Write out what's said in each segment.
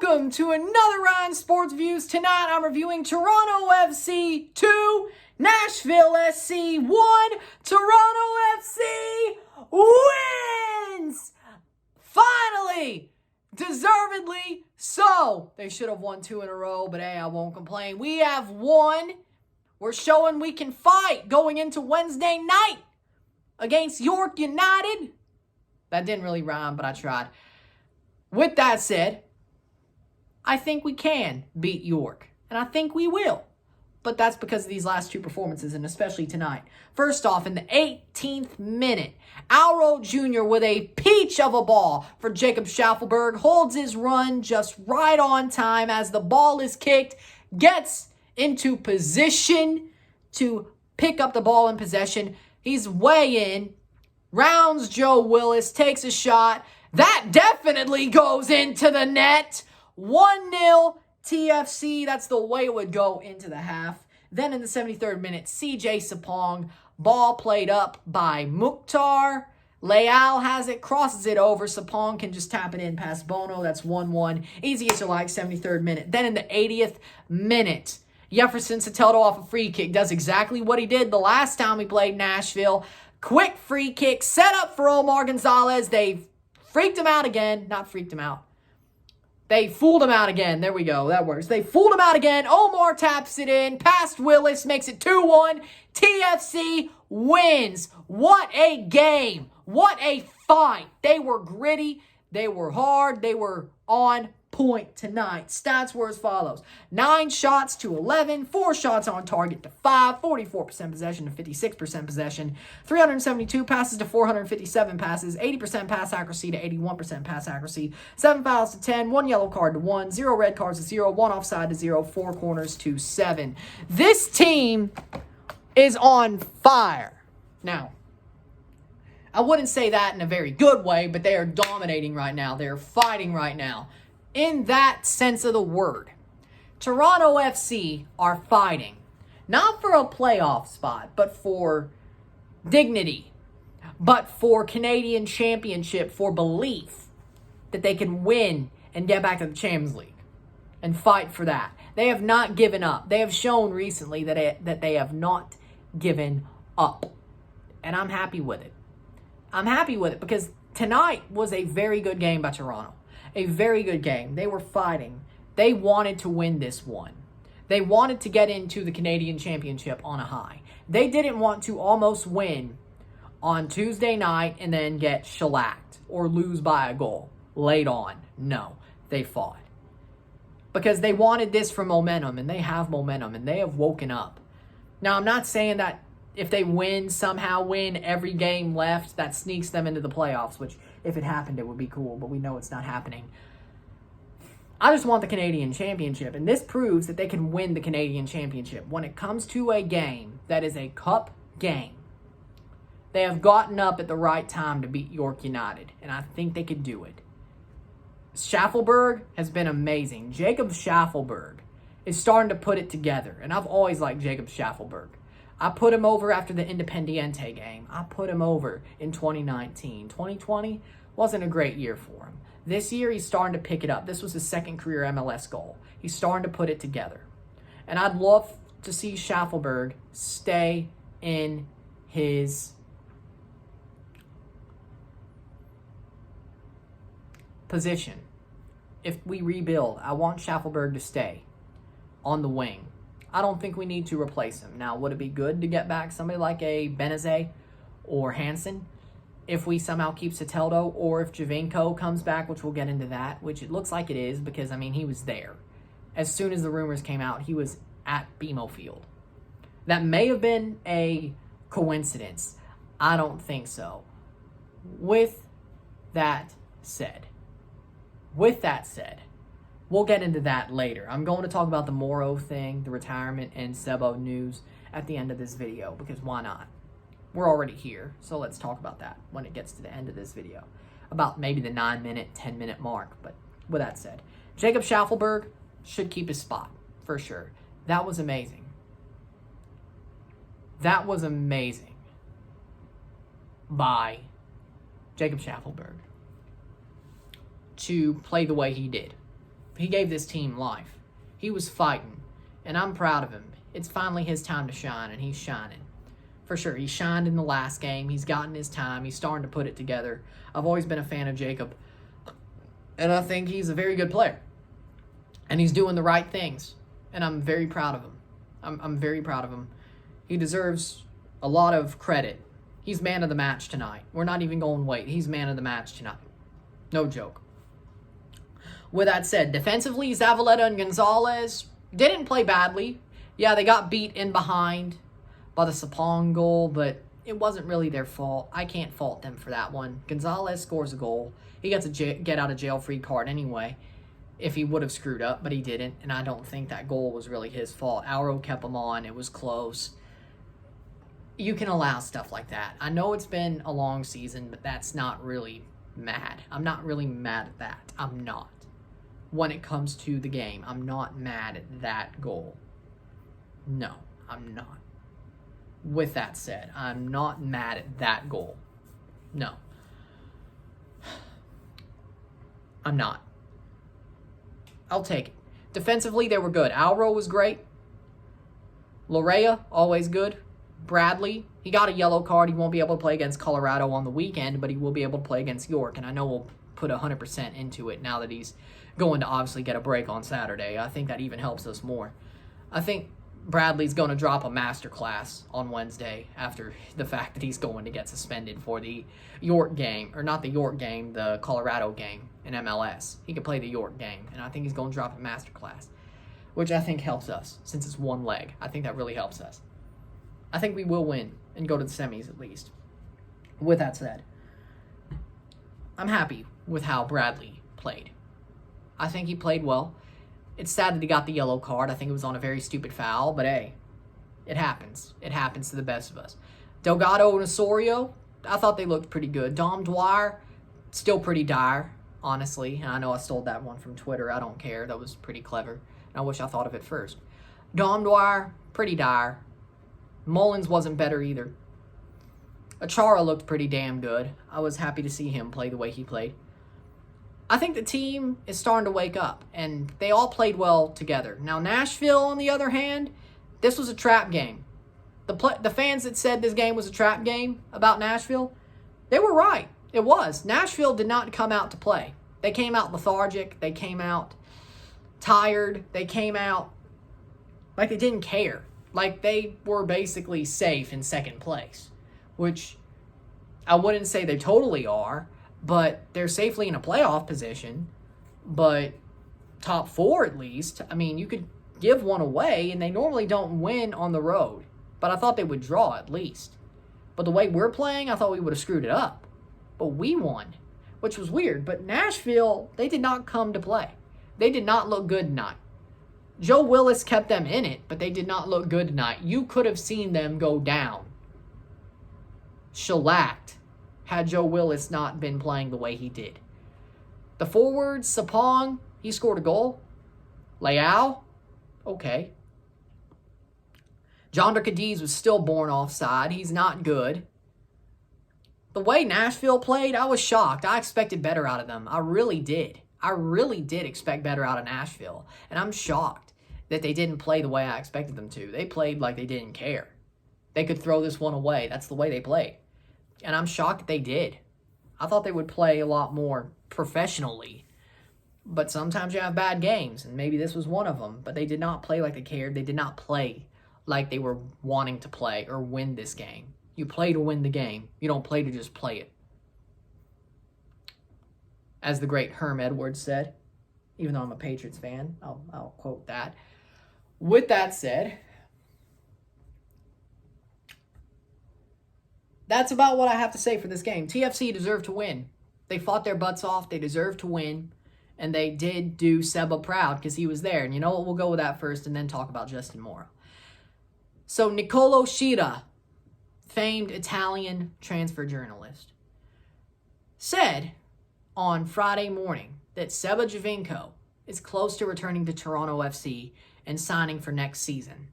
Welcome to another Ryan Sports Views. Tonight I'm reviewing Toronto FC 2, Nashville SC 1. Toronto FC wins! Finally! Deservedly so. They should have won 2 in a row, but hey, I won't complain. We have won. We're showing we can fight going into Wednesday night against York United. That didn't really rhyme, but I tried. With that said, I think we can beat York, and I think we will. But that's because of these last 2 performances, and especially tonight. First off, in the 18th minute, Alro Jr. with a peach of a ball for Jacob Schaffelberg holds his run just right on time as the ball is kicked, gets into position to pick up the ball in possession. He's way in, rounds Joe Willis, takes a shot. That definitely goes into the net. 1-0 TFC. That's the way it would go into the half. Then in the 73rd minute, CJ Sapong. Ball played up by Mukhtar. Leal has it, crosses it over. Sapong can just tap it in past Bono. That's 1-1. Easy as you like, 73rd minute. Then in the 80th minute, Jefferson Soteldo off a free kick does exactly what he did the last time we played Nashville. Quick free kick, set up for Omar Gonzalez. They freaked him out again. Not freaked him out. They fooled him out again. There we go. That works. They fooled him out again. Omar taps it in. Past Willis. Makes it 2-1. TFC wins. What a game. What a fight. They were gritty. They were hard. They were on point tonight. Stats were as follows. 9 shots to 11. 4 shots on target to 5. 44% possession to 56% possession. 372 passes to 457 passes. 80% pass accuracy to 81% pass accuracy. 7 fouls to 10. 1 yellow card to 1. 0 red cards to 0. 1 offside to 0. 4 corners to 7. This team is on fire. Now, I wouldn't say that in a very good way, but they are dominating right now. They are fighting right now. In that sense of the word, Toronto FC are fighting, not for a playoff spot, but for dignity, but for Canadian championship, for belief that they can win and get back to the Champions League and fight for that. They have not given up. They have shown recently that they have not given up, and I'm happy with it. I'm happy with it because tonight was a very good game by Toronto. A very good game. They were fighting. They wanted to win this one. They wanted to get into the Canadian Championship on a high. They didn't want to almost win on Tuesday night and then get shellacked or lose by a goal late on. No, they fought. Because they wanted this for momentum, and they have momentum, and they have woken up. Now, I'm not saying that if they somehow win every game left, that sneaks them into the playoffs, which if it happened, it would be cool, but we know it's not happening. I just want the Canadian Championship, and this proves that they can win the Canadian Championship. When it comes to a game that is a cup game, they have gotten up at the right time to beat York United, and I think they could do it. Schaffelberg has been amazing. Jacob Schaffelberg is starting to put it together, and I've always liked Jacob Schaffelberg. I put him over after the Independiente game. I put him over in 2019. 2020 wasn't a great year for him. This year, he's starting to pick it up. This was his 2nd career MLS goal. He's starting to put it together. And I'd love to see Schaffelberg stay in his position. If we rebuild, I want Schaffelberg to stay on the wing. I don't think we need to replace him. Now, would it be good to get back somebody like a Benazet or Hansen if we somehow keep Soteldo, or if Javinko comes back, which we'll get into that, which it looks like it is because, I mean, he was there. As soon as the rumors came out, he was at BMO Field. That may have been a coincidence. I don't think so. With that said, we'll get into that later. I'm going to talk about the Moro thing, the retirement, and Sebo news at the end of this video, because why not? We're already here, so let's talk about that when it gets to the end of this video. About maybe the 9-minute, 10-minute mark. But with that said, Jacob Schaffelberg should keep his spot, for sure. That was amazing. That was amazing by Jacob Schaffelberg to play the way he did. He gave this team life. He was fighting, and I'm proud of him. It's finally his time to shine, and he's shining. For sure, he shined in the last game. He's gotten his time. He's starting to put it together. I've always been a fan of Jacob, and I think he's a very good player. And he's doing the right things, and I'm very proud of him. I'm very proud of him. He deserves a lot of credit. He's man of the match tonight. We're not even going to wait. He's man of the match tonight. No joke. With that said, defensively, Zavaleta and Gonzalez didn't play badly. Yeah, they got beat in behind by the Sapong goal, but it wasn't really their fault. I can't fault them for that one. Gonzalez scores a goal. He gets a get-out-of-jail-free card anyway if he would have screwed up, but he didn't, and I don't think that goal was really his fault. Auro kept him on. It was close. You can allow stuff like that. I know it's been a long season, but that's not really mad. I'm not really mad at that. I'm not. When it comes to the game, I'm not mad at that goal. No, I'm not. With that said, I'm not mad at that goal. No. I'm not. I'll take it. Defensively, they were good. Auro was great. Lorea, always good. Bradley, he got a yellow card. He won't be able to play against Colorado on the weekend, but he will be able to play against York, and I know we'll put 100% into it now that he's going to obviously get a break on Saturday. I think that even helps us more. I think Bradley's going to drop a masterclass on Wednesday after the fact that he's going to get suspended for the York game, or not the York game, the Colorado game in MLS. He could play the York game, and I think he's going to drop a masterclass, which I think helps us since it's one leg. I think that really helps us. I think we will win and go to the semis at least. With that said, I'm happy with how Bradley played. I think he played well. It's sad that he got the yellow card. I think it was on a very stupid foul, but hey, it happens. It happens to the best of us. Delgado and Osorio, I thought they looked pretty good. Dom Dwyer, still pretty dire, honestly. And I know I stole that one from Twitter. I don't care. That was pretty clever. And I wish I thought of it first. Dom Dwyer, pretty dire. Mullins wasn't better either. Achara looked pretty damn good. I was happy to see him play the way he played. I think the team is starting to wake up, and they all played well together. Now, Nashville, on the other hand, this was a trap game. The fans that said this game was a trap game about Nashville, they were right. It was. Nashville did not come out to play. They came out lethargic. They came out tired. They came out like they didn't care. Like they were basically safe in second place, which I wouldn't say they totally are, but they're safely in a playoff position. But top four at least. I mean, you could give one away, and they normally don't win on the road. But I thought they would draw at least. But the way we're playing, I thought we would have screwed it up. But we won, which was weird. But Nashville, they did not come to play. They did not look good tonight. Joe Willis kept them in it, but they did not look good tonight. You could have seen them go down, shellacked, had Joe Willis not been playing the way he did. The forwards, Sapong, he scored a goal. Leao, okay. Jonder Cadiz was still born offside. He's not good. The way Nashville played, I was shocked. I expected better out of them. I really did. I really did expect better out of Nashville. And I'm shocked that they didn't play the way I expected them to. They played like they didn't care. They could throw this one away. That's the way they played. And I'm shocked that they did. I thought they would play a lot more professionally. But sometimes you have bad games, and maybe this was one of them. But they did not play like they cared. They did not play like they were wanting to play or win this game. You play to win the game. You don't play to just play it. As the great Herm Edwards said, even though I'm a Patriots fan, I'll quote that. With that said, that's about what I have to say for this game. TFC deserved to win. They fought their butts off. They deserved to win. And they did do Seba proud because he was there. And you know what? We'll go with that first and then talk about Justin Morrow. So Nicolo Schira, famed Italian transfer journalist, said on Friday morning that Seba Giovinco is close to returning to Toronto FC and signing for next season.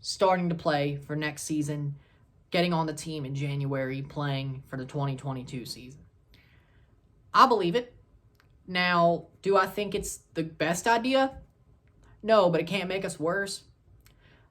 Starting to play for next season, getting on the team in January, playing for the 2022 season. I believe it. Now, do I think it's the best idea? No, but it can't make us worse.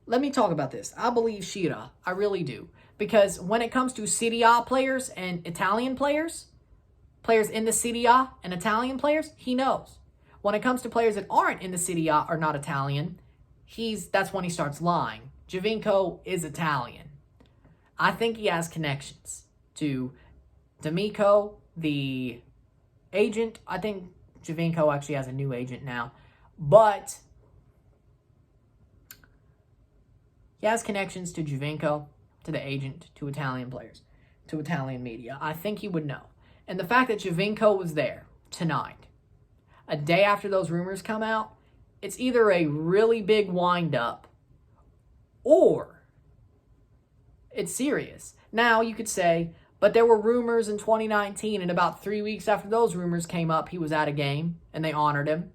Let me talk about this. I believe Shearer. I really do. Because when it comes to Serie A players and Italian players, players in the Serie A and Italian players, he knows. When it comes to players that aren't in the Serie A or not Italian, that's when he starts lying. Giovinco is Italian. I think he has connections to D'Amico, the agent. I think Giovinco actually has a new agent now. But he has connections to Giovinco, to the agent, to Italian players, to Italian media. I think he would know. And the fact that Giovinco was there tonight, a day after those rumors come out, it's either a really big wind-up or it's serious. Now, you could say, but there were rumors in 2019, and about 3 weeks after those rumors came up, he was at a game, and they honored him.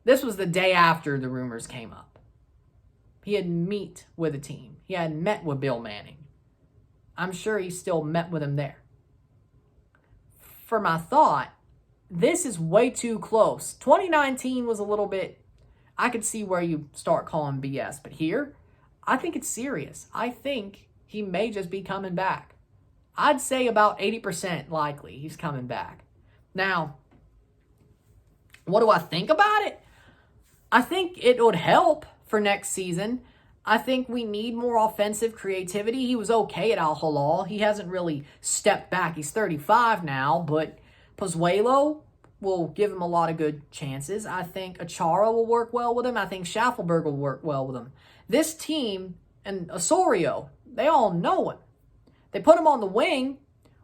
This was the day after the rumors came up. He had met with a team. He had met with Bill Manning. I'm sure he still met with him there. For my thought, this is way too close. 2019 was a little bit, I could see where you start calling BS, but here, I think it's serious. I think he may just be coming back. I'd say about 80% likely he's coming back. Now, what do I think about it? I think it would help for next season. I think we need more offensive creativity. He was okay at Al Hilal. He hasn't really stepped back. He's 35 now, but Pozuelo will give him a lot of good chances. I think Achara will work well with him. I think Schaffelberg will work well with him. This team and Osorio, they all know him. They put him on the wing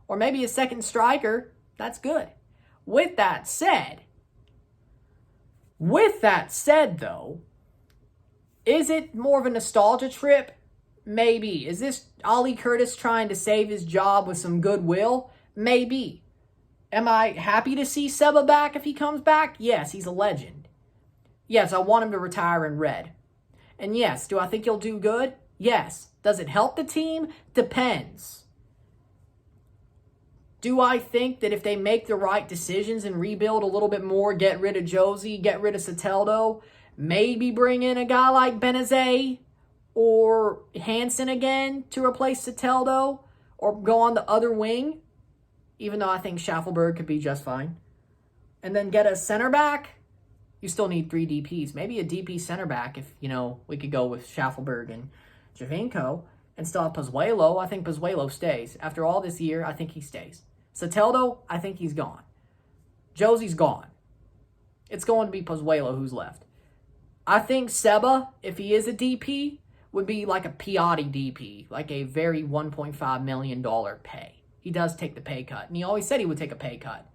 or maybe a second striker. That's good. With that said, though, is it more of a nostalgia trip? Maybe. Is this Ali Curtis trying to save his job with some goodwill? Maybe. Am I happy to see Seba back if he comes back? Yes, he's a legend. Yes, I want him to retire in red. And yes, do I think he'll do good? Yes. Does it help the team? Depends. Do I think that if they make the right decisions and rebuild a little bit more, get rid of Josie, get rid of Soteldo, maybe bring in a guy like Benazet or Hansen again to replace Soteldo or go on the other wing, even though I think Schaffelberg could be just fine, and then get a center back? You still need 3 DPs. Maybe a DP center back if, we could go with Schaffelberg and Giovinco and still have Pozuelo. I think Pozuelo stays. After all this year, I think he stays. Soteldo, I think he's gone. Josie's gone. It's going to be Pozuelo who's left. I think Seba, if he is a DP, would be like a Piatti DP, like a very $1.5 million pay. He does take the pay cut, and he always said he would take a pay cut.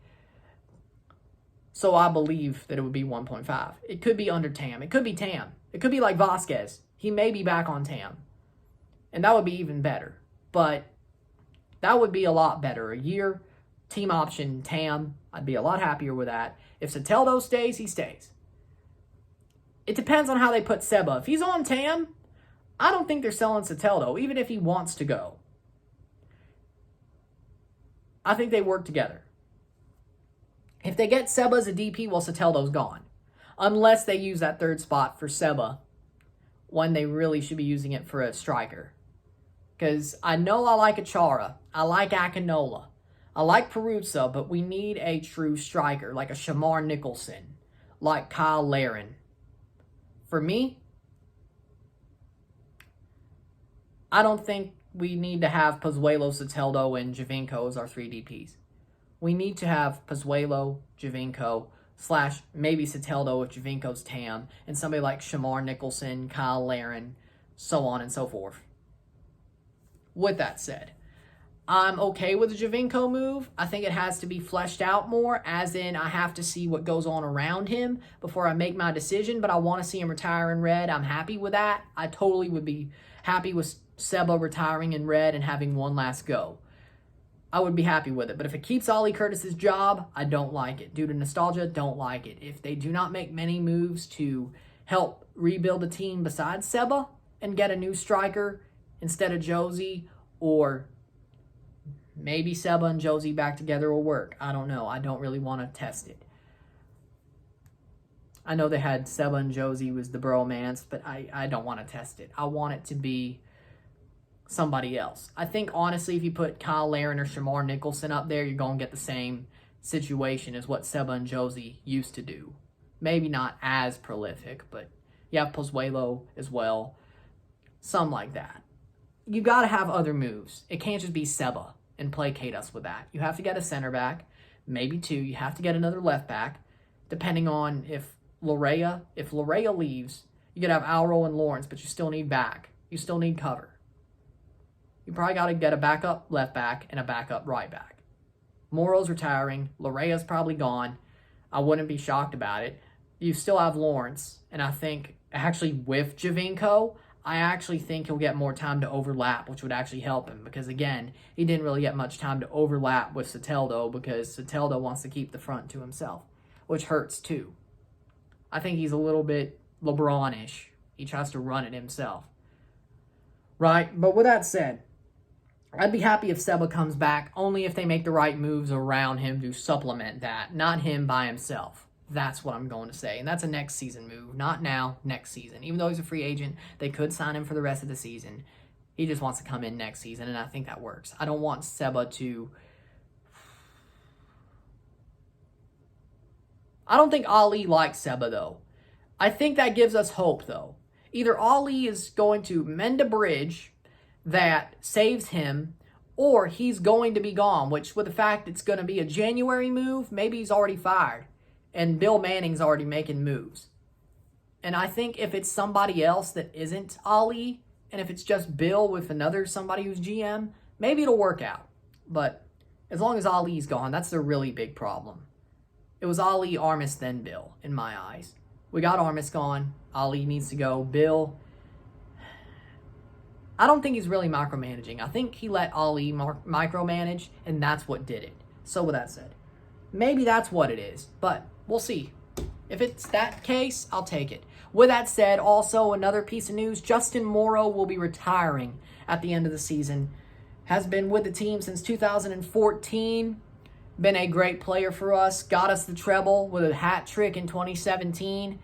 So I believe that it would be 1.5. It could be under Tam. It could be Tam. It could be like Vasquez. He may be back on Tam. And that would be even better. But that would be a lot better. A year, team option, Tam. I'd be a lot happier with that. If Soteldo stays, he stays. It depends on how they put Seba. If he's on Tam, I don't think they're selling Soteldo, even if he wants to go. I think they work together. If they get Seba as a DP, well, Soteldo's gone. Unless they use that third spot for Seba when they really should be using it for a striker. Because I know I like Achara. I like Akinola. I like Peruzza, but we need a true striker, like a Shamar Nicholson, like Kyle Larin. For me, I don't think we need to have Pozuelo, Soteldo, and Giovinco as our 3 DPs. We need to have Pozuelo, Giovinco, / maybe Soteldo if Giovinco's Tam, and somebody like Shamar Nicholson, Kyle Larin, so on and so forth. With that said, I'm okay with the Giovinco move. I think it has to be fleshed out more, as in I have to see what goes on around him before I make my decision, but I want to see him retire in red. I'm happy with that. I totally would be happy with Seba retiring in red and having one last go. I would be happy with it. But if it keeps Ali Curtis's job, I don't like it. Due to nostalgia, don't like it. If they do not make many moves to help rebuild the team besides Seba and get a new striker instead of Josie, or maybe Seba and Josie back together will work. I don't know. I don't really want to test it. I know they had Seba and Josie was the bromance, but I don't want to test it. I want it to be somebody else. I think, honestly, if you put Kyle Laren or Shamar Nicholson up there, you're going to get the same situation as what Seba and Josie used to do. Maybe not as prolific, but you have Pozuelo as well. Something like that. You got to have other moves. It can't just be Seba and placate us with that. You have to get a center back, maybe two. You have to get another left back, depending on if Larea leaves, you could have Alro and Lawrence, but you still need back. You still need cover. You probably got to get a backup left back and a backup right back. Moro's retiring. Larea's probably gone. I wouldn't be shocked about it. You still have Lawrence, and I think actually with Javinko, I actually think he'll get more time to overlap, which would actually help him because, again, he didn't really get much time to overlap with Soteldo because Soteldo wants to keep the front to himself, which hurts too. I think he's a little bit LeBron-ish. He tries to run it himself. Right? But with that said, I'd be happy if Seba comes back, only if they make the right moves around him to supplement that, not him by himself. That's what I'm going to say. And that's a next season move. Not now, next season. Even though he's a free agent, they could sign him for the rest of the season. He just wants to come in next season, and I think that works. I don't want Seba to... I don't think Ali likes Seba, though. I think that gives us hope, though. Either Ali is going to mend a bridge that saves him, or he's going to be gone, which with the fact it's going to be a January move, maybe he's already fired. And Bill Manning's already making moves. And I think if it's somebody else that isn't Ali, and if it's just Bill with another somebody who's GM, maybe it'll work out. But as long as Ali's gone, that's the really big problem. It was Ali, Armis, then Bill, in my eyes. We got Armis gone. Ali needs to go. Bill, I don't think he's really micromanaging. I think he let Ali micromanage, and that's what did it. So with that said, maybe that's what it is. But we'll see. If it's that case, I'll take it. With that said, also another piece of news, Justin Morrow will be retiring at the end of the season. Has been with the team since 2014. Been a great player for us. Got us the treble with a hat trick in 2017.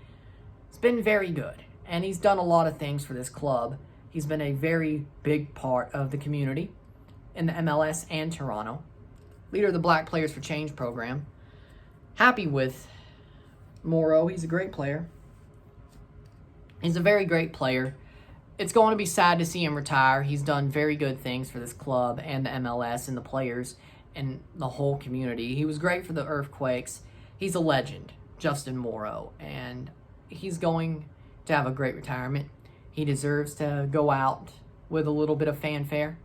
It's been very good. And he's done a lot of things for this club. He's been a very big part of the community in the MLS and Toronto. Leader of the Black Players for Change program. Happy with Morrow. He's a great player. He's a very great player. It's going to be sad to see him retire. He's done very good things for this club and the MLS and the players and the whole community. He was great for the Earthquakes. He's a legend, Justin Morrow, and he's going to have a great retirement. He deserves to go out with a little bit of fanfare,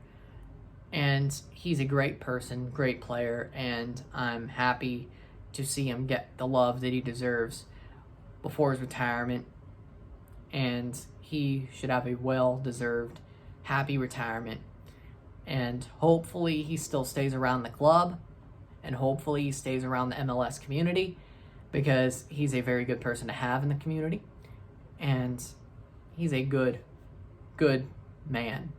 and he's a great person, great player, and I'm happy to see him get the love that he deserves before his retirement, and he should have a well-deserved, happy retirement. And hopefully he still stays around the club, and hopefully he stays around the MLS community, because he's a very good person to have in the community, and he's a good man,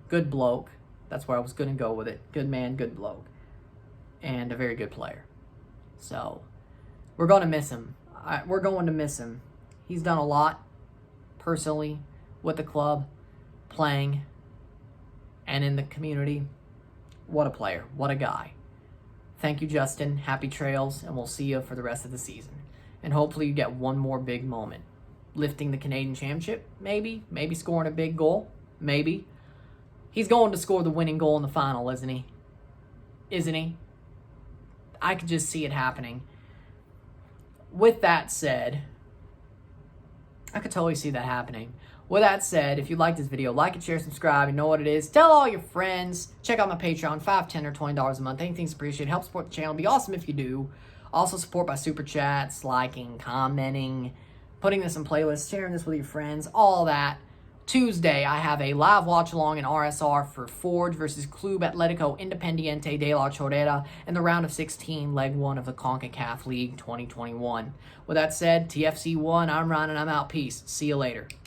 good bloke. That's where I was going to go with it. Good man, good bloke, and a very good player. So we're going to miss him. We're going to miss him. He's done a lot personally with the club, playing, and in the community. What a player. What a guy. Thank you, Justin. Happy trails, and we'll see you for the rest of the season. And hopefully you get one more big moment. Lifting the Canadian Championship, maybe. Maybe scoring a big goal, maybe. He's going to score the winning goal in the final, isn't he? Isn't he? I could just see it happening. With that said, I could totally see that happening. With that said, if you like this video, like it, share, subscribe. You know what it is. Tell all your friends. Check out my Patreon, $5, $10, or $20 a month. Anything's appreciated. Help support the channel. It'd be awesome if you do. Also support by super chats, liking, commenting, putting this in playlists, sharing this with your friends, all that. Tuesday, I have a live watch-along in RSR for Forge versus Club Atletico Independiente de la Chorrera in the round of 16, leg 1 of the CONCACAF League 2021. With that said, TFC 1, I'm Ryan, and I'm out. Peace. See you later.